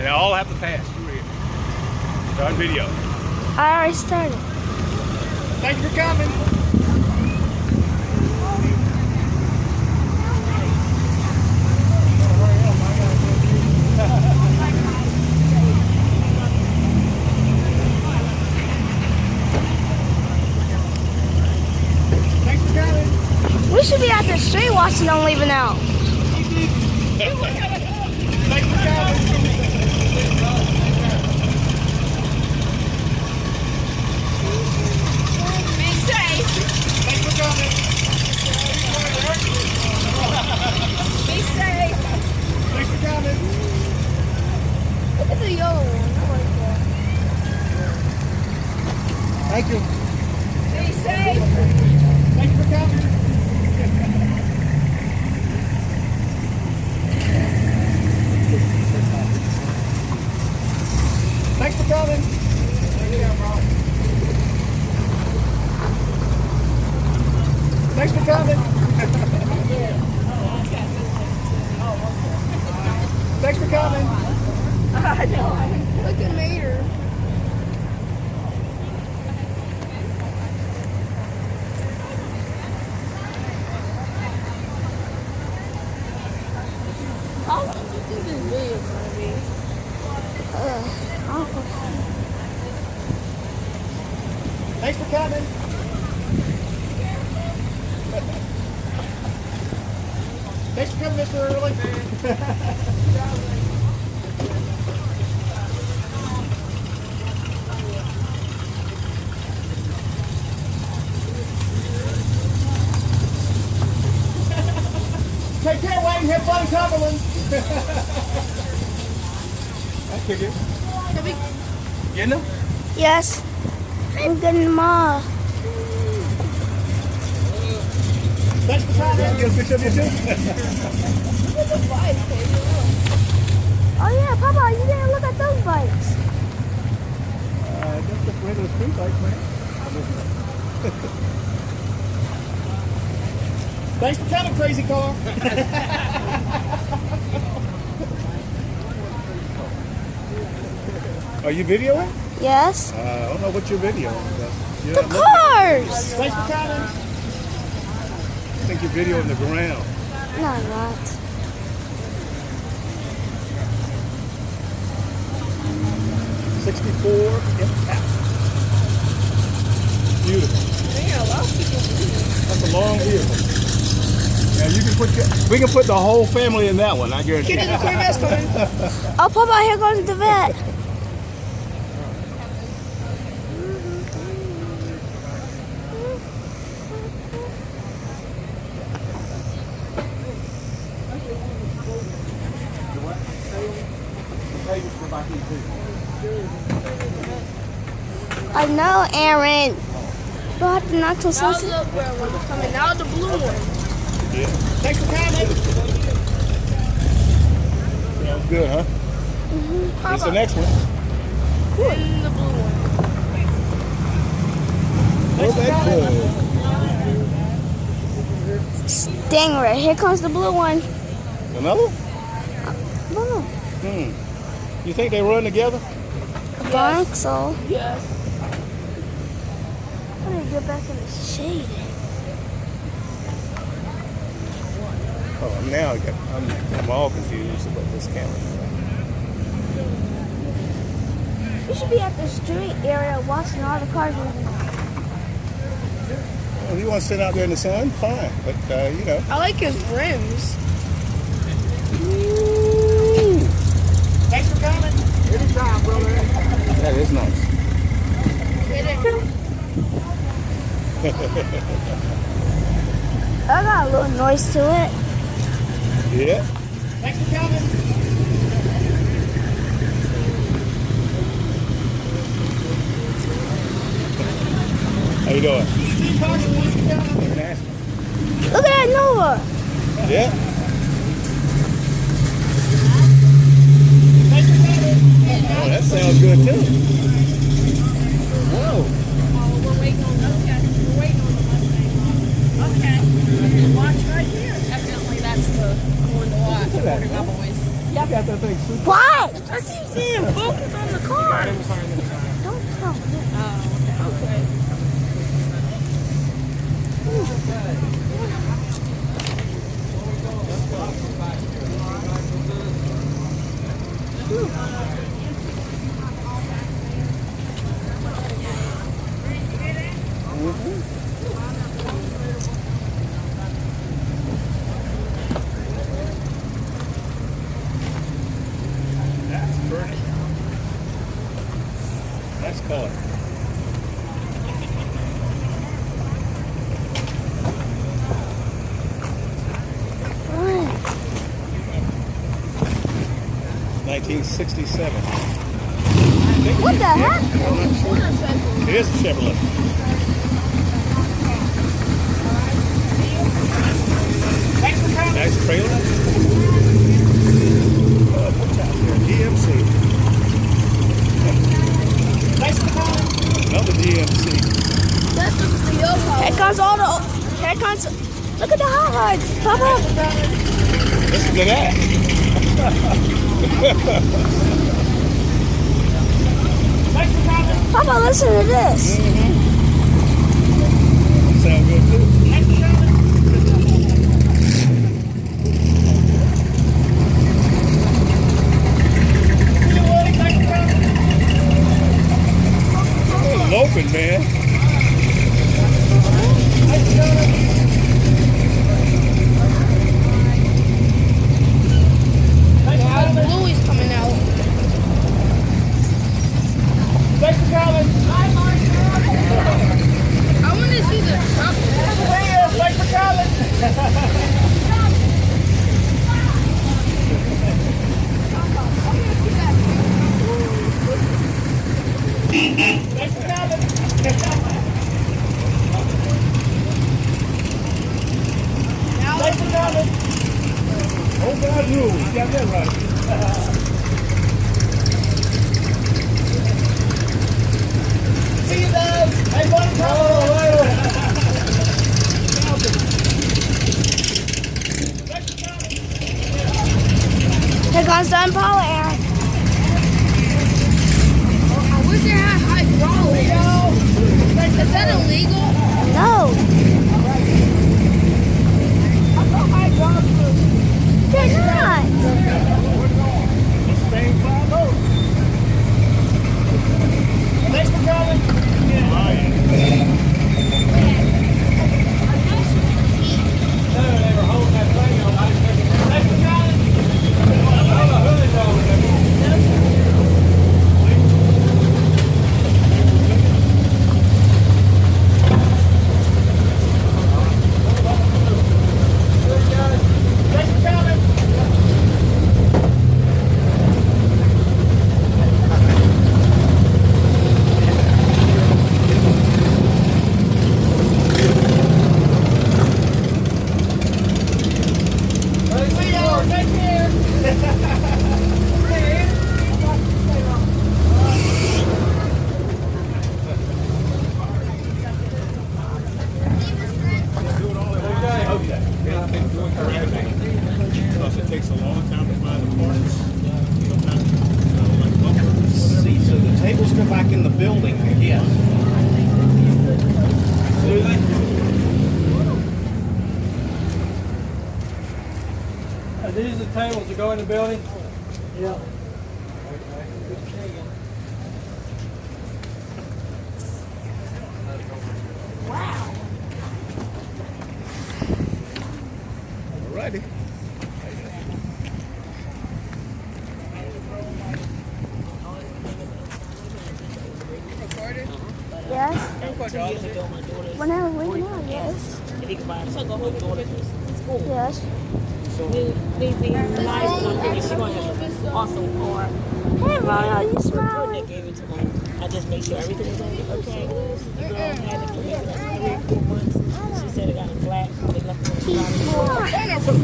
They all have to pass through here. Start video. I already started. Thank you for coming. Thanks for coming. We should be at the street watching them leaving out. Thanks for coming. Be safe. Thanks for coming. Be safe. Thanks for coming. Look at the yellow one. I like that. Thank you. Be safe. Thanks for coming. Thanks for coming. Thanks for coming. Thanks for coming. I know. Look at Mater. How long do you think this video is going to be? Thanks for coming. Thanks for coming, Mr. Early. Take care, Wayne. Have fun in Cumberland. Thank you. Getting them? Yes. I'm getting them all. Thanks for coming. Get a picture of you too? Oh yeah, Papa, you didn't look at those bikes. Just the regular street bikes, man. Thanks for coming, crazy car. Are you videoing? Yes. I don't know what you're videoing. But you're The not looking. cars. Thanks for coming. I think you're videoing the ground. No, I'm not. '64 Impact. Beautiful. Yeah, a lot of people do. That's a long vehicle. Now you can we can put the whole family in that one. I guarantee. Kitty, the Corvette's coming. Oh, Papa, here goes the vet. I know, Aaron. You'll have to knock some Now sense. the red one's coming. Now the blue one. Yeah. Thanks for coming. Sounds good, huh? What's the next one? And the blue one. Oh, that's good. Stingray. Here comes the blue one. Another? Oh, You think they run together? I think so. Yes. I'm gonna get back in the shade. Oh, now I'm all confused about this camera. We should be at the street area watching all the cars moving. Well, if you want to sit out there in the sun, fine. But, you know. I like his rims. Thanks for coming. Anytime, brother. That is nice. I got a little noise to it. Yeah. Thanks for coming. How you doing? Look at that Nova. Yeah. Oh, that sounds good too. Whoa. Oh, we're waiting on the We're waiting on the Mustang. Okay. Watch right here. Definitely that's the one to watch. Look at that. My boys. You got that thing super. What? I keep saying focus on the car. Don't tell me. Okay. That's pretty. Nice color. What? 1967. What the heck? I'm not sure. It is a Chevrolet. Nice trailer. What's out there? GMC. Another GMC. Here comes all the. Here comes. Look at the hot rods. Papa. Listen to that. Papa, listen to this. Sound good too. Loping, man. Now the blue is coming out. I want to see the truck. Oh, God, you got that right. See you guys. Hey, buddy. Here comes the Impala, Aaron. I wish they had hydraulics. Is that illegal? No. They're not. Mustang 5-0. Thanks for coming. Oh, yeah. They were holding that thing on. Thanks for coming. I don't know who they're holding that. Thanks for coming. See y'all. Take care. Because it takes a long time to find the parts. Sometimes, like bumpers, whatever. See, so the tables go back in the building, I guess. Do they? These are the tables that go in the building? Yeah. Alrighty. Yes. Whenever we know, yes. Yes. Awesome car. Hey, Rona, you smile. They gave it to me. I just made sure everything was okay. The girl had it for maybe like 3 or 4 months. She said it got a flat. They left it on the bottom.